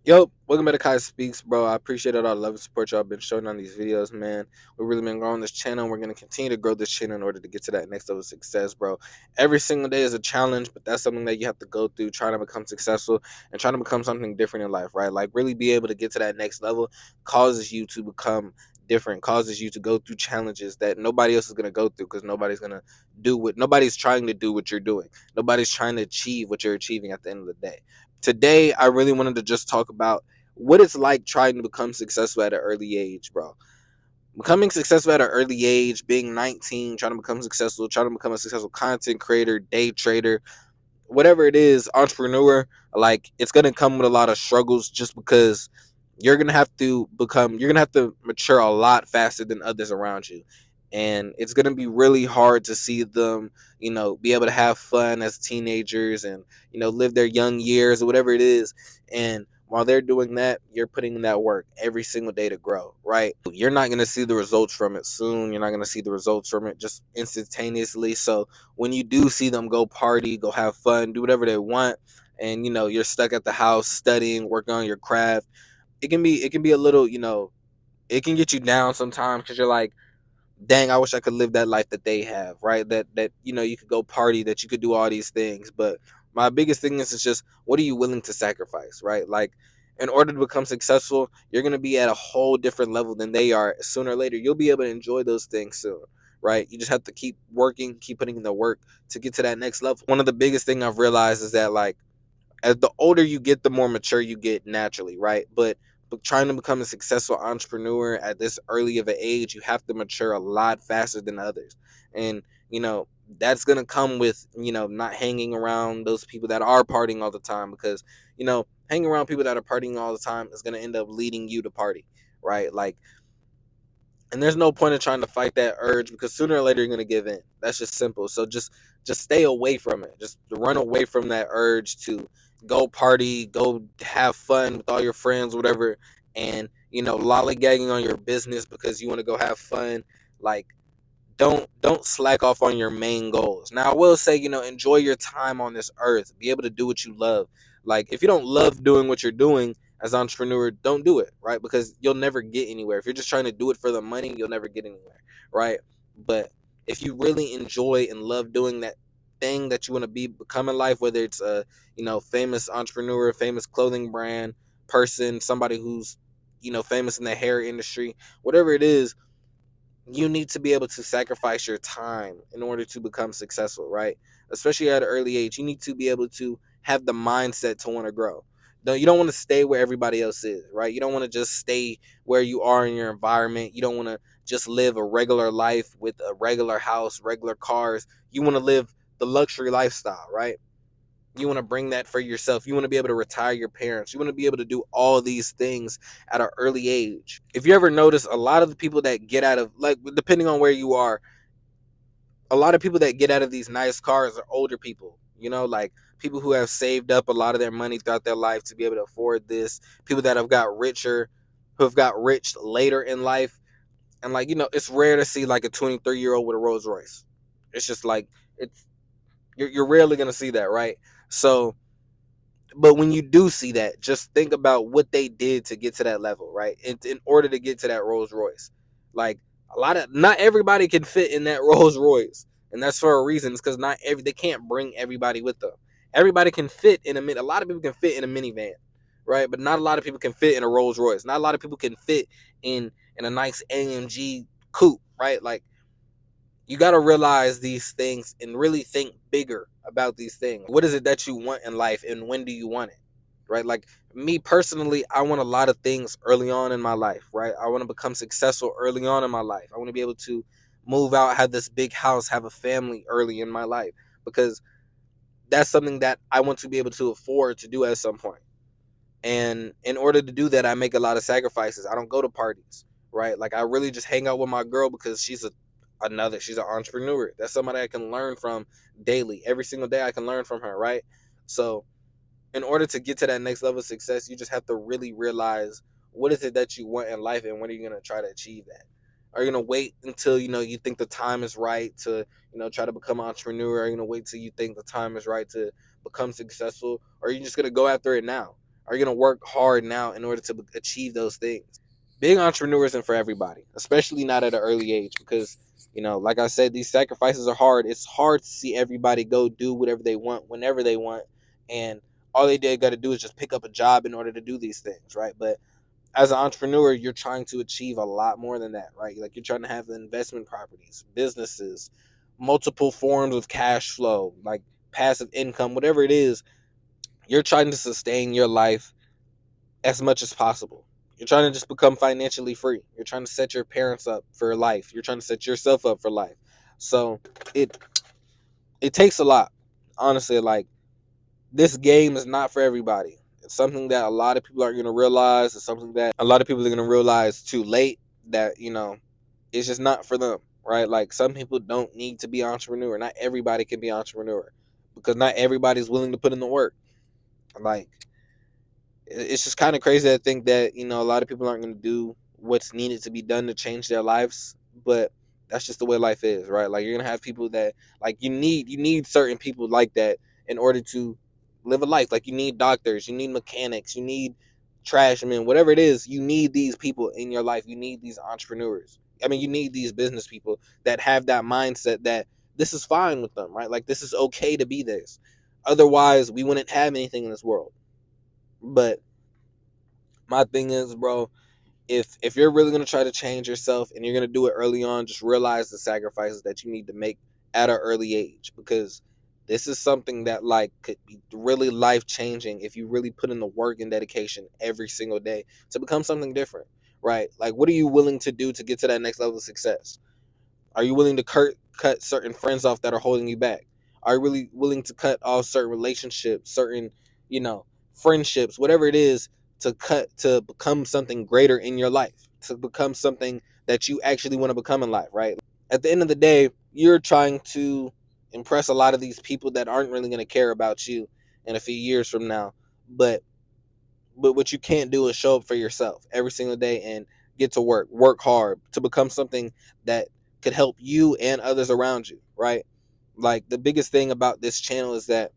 Yo, welcome back to Kai Speaks, bro. I appreciate all the love and support y'all been showing on these videos, man. We've really been growing this channel. We're gonna continue to grow this channel in order to get to that next level of success, bro. Every single day is a challenge, but that's something that you have to go through, trying to become successful and trying to become something different in life, right? Like really be able to get to that next level causes you to become different, causes you to go through challenges that nobody else is gonna go through because nobody's trying to do what you're doing. Nobody's trying to achieve what you're achieving at the end of the day. Today, I really wanted to just talk about what it's like trying to become successful at an early age, bro. Becoming successful at an early age, being 19, trying to become successful, trying to become a successful content creator, day trader, whatever it is, entrepreneur, like it's going to come with a lot of struggles just because you're going to have to mature a lot faster than others around you. And it's going to be really hard to see them, be able to have fun as teenagers and, live their young years or whatever it is. And while they're doing that, you're putting in that work every single day to grow, right? You're not going to see the results from it soon. You're not going to see the results from it just instantaneously. So when you do see them go party, go have fun, do whatever they want, and you're stuck at the house studying, working on your craft, it can be a little, it can get you down sometimes because you're like, dang, I wish I could live that life that they have, right? That you could go party, that you could do all these things. But my biggest thing is just what are you willing to sacrifice, right? Like in order to become successful, you're gonna be at a whole different level than they are. Sooner or later, you'll be able to enjoy those things soon. Right, you just have to keep working, keep putting in the work to get to that next level. One of the biggest thing I've realized is that like as the older you get, the more mature you get naturally, right? But trying to become a successful entrepreneur at this early of an age, you have to mature a lot faster than others. And, that's going to come with, not hanging around those people that are partying all the time because, hanging around people that are partying all the time is going to end up leading you to party, right? Like, and there's no point in trying to fight that urge because sooner or later you're going to give in. That's just simple. So just stay away from it. Just run away from that urge to go party, go have fun with all your friends, whatever, and lollygagging on your business because you want to go have fun. Like don't slack off on your main goals. Now I will say, enjoy your time on this earth. Be able to do what you love. Like if you don't love doing what you're doing as an entrepreneur, don't do it, right? Because you'll never get anywhere. If you're just trying to do it for the money, you'll never get anywhere, right? But if you really enjoy and love doing that thing that you want to become in life, whether it's a, famous entrepreneur, famous clothing brand person, somebody who's, famous in the hair industry, whatever it is, you need to be able to sacrifice your time in order to become successful, right? Especially at an early age, you need to be able to have the mindset to want to grow. No, you don't want to stay where everybody else is, right? You don't want to just stay where you are in your environment. You don't want to just live a regular life with a regular house, regular cars. You want to live the luxury lifestyle, right? You want to bring that for yourself. You want to be able to retire your parents. You want to be able to do all these things at an early age. If you ever notice, a lot of the people that get out of, like, depending on where you are, a lot of people that get out of these nice cars are older people, like people who have saved up a lot of their money throughout their life to be able to afford this, people that have got richer, who have got rich later in life. And, like, it's rare to see like a 23-year-old with a Rolls Royce. It's just like, it's, you're rarely going to see that, right? So, but when you do see that, just think about what they did to get to that level, right? In order to get to that Rolls Royce, like not everybody can fit in that Rolls Royce, and that's for a reason. It's because they can't bring everybody with them. Everybody can fit in a lot of people can fit in a minivan, right? But not a lot of people can fit in a Rolls Royce. Not a lot of people can fit in a nice AMG coupe, right? Like you got to realize these things and really think bigger about these things. What is it that you want in life and when do you want it? Right? Like me personally, I want a lot of things early on in my life, right? I want to become successful early on in my life. I want to be able to move out, have this big house, have a family early in my life because that's something that I want to be able to afford to do at some point. And in order to do that, I make a lot of sacrifices. I don't go to parties, right? Like I really just hang out with my girl because she's an entrepreneur. That's somebody I can learn from daily. Every single day I can learn from her, right? So in order to get to that next level of success, you just have to really realize what is it that you want in life and when are you going to try to achieve that? Are you going to wait until, you think the time is right to, try to become an entrepreneur? Are you going to wait till you think the time is right to become successful? Or are you just going to go after it now? are going to work hard now in order to achieve those things. Being entrepreneur isn't for everybody, especially not at an early age, because, like I said, these sacrifices are hard. It's hard to see everybody go do whatever they want whenever they want, and all they got to do is just pick up a job in order to do these things, right? But as an entrepreneur, you're trying to achieve a lot more than that, right? Like, you're trying to have investment properties, businesses, multiple forms of cash flow, like passive income, whatever it is. You're trying to sustain your life as much as possible. You're trying to just become financially free. You're trying to set your parents up for life. You're trying to set yourself up for life. So it it takes a lot. Honestly, like, this game is not for everybody. It's something that a lot of people aren't going to realize. It's something that a lot of people are going to realize too late, that, it's just not for them, right? Like, some people don't need to be entrepreneur. Not everybody can be entrepreneur, because not everybody's willing to put in the work. Like, it's just kind of crazy to think that, a lot of people aren't going to do what's needed to be done to change their lives. But that's just the way life is, right? Like, you're going to have people that, like, you need certain people like that in order to live a life. Like, you need doctors, you need mechanics, you need trash men, whatever it is. You need these people in your life. You need these entrepreneurs. I mean, you need these business people that have that mindset that this is fine with them, right? Like, this is okay to be this. Otherwise, we wouldn't have anything in this world. But my thing is, bro, if you're really gonna try to change yourself and you're gonna do it early on, just realize the sacrifices that you need to make at an early age, because this is something that, like, could be really life changing if you really put in the work and dedication every single day to become something different, right? Like, what are you willing to do to get to that next level of success? Are you willing to cut certain friends off that are holding you back? Are you really willing to cut off certain relationships, certain, you know, friendships, whatever it is, to become something greater in your life, to become something that you actually want to become in life, right? At the end of the day, you're trying to impress a lot of these people that aren't really going to care about you in a few years from now. But what you can't do is show up for yourself every single day and get to work hard to become something that could help you and others around you, right? Like, the biggest thing about this channel is that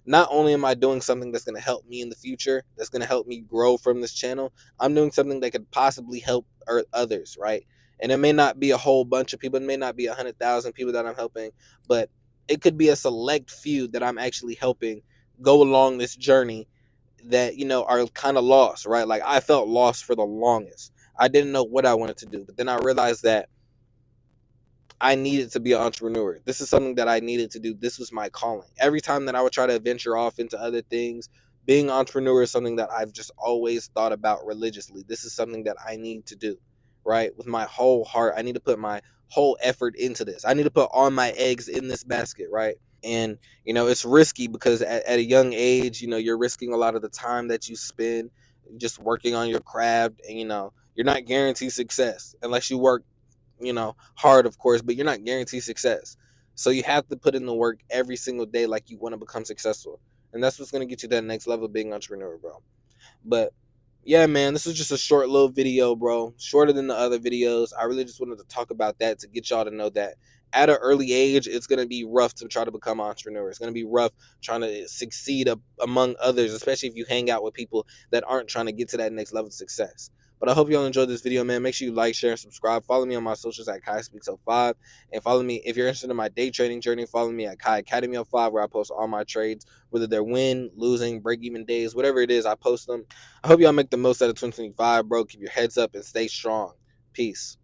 not only am I doing something that's going to help me in the future, that's going to help me grow from this channel, I'm doing something that could possibly help others, right? And it may not be a whole bunch of people, it may not be 100,000 people that I'm helping, but it could be a select few that I'm actually helping go along this journey that, are kind of lost, right? Like, I felt lost for the longest. I didn't know what I wanted to do, but then I realized that I needed to be an entrepreneur. This is something that I needed to do. This was my calling. Every time that I would try to venture off into other things, being an entrepreneur is something that I've just always thought about religiously. This is something that I need to do, right? With my whole heart. I need to put my whole effort into this. I need to put all my eggs in this basket, right? And, it's risky because at a young age, you're risking a lot of the time that you spend just working on your craft. And, you're not guaranteed success unless you work, hard, of course, but you're not guaranteed success. So you have to put in the work every single day like you want to become successful. And that's what's going to get you to that next level of being an entrepreneur, bro. But yeah, man, this was just a short little video, bro. Shorter than the other videos. I really just wanted to talk about that to get y'all to know that at an early age, it's going to be rough to try to become an entrepreneur. It's going to be rough trying to succeed among others, especially if you hang out with people that aren't trying to get to that next level of success. But I hope y'all enjoyed this video, man. Make sure you like, share, and subscribe. Follow me on my socials at Kai Speaks 05. And follow me if you're interested in my day trading journey. Follow me at Kai Academy 05, where I post all my trades, whether they're win, losing, break even days, whatever it is, I post them. I hope y'all make the most out of 2025, bro. Keep your heads up and stay strong. Peace.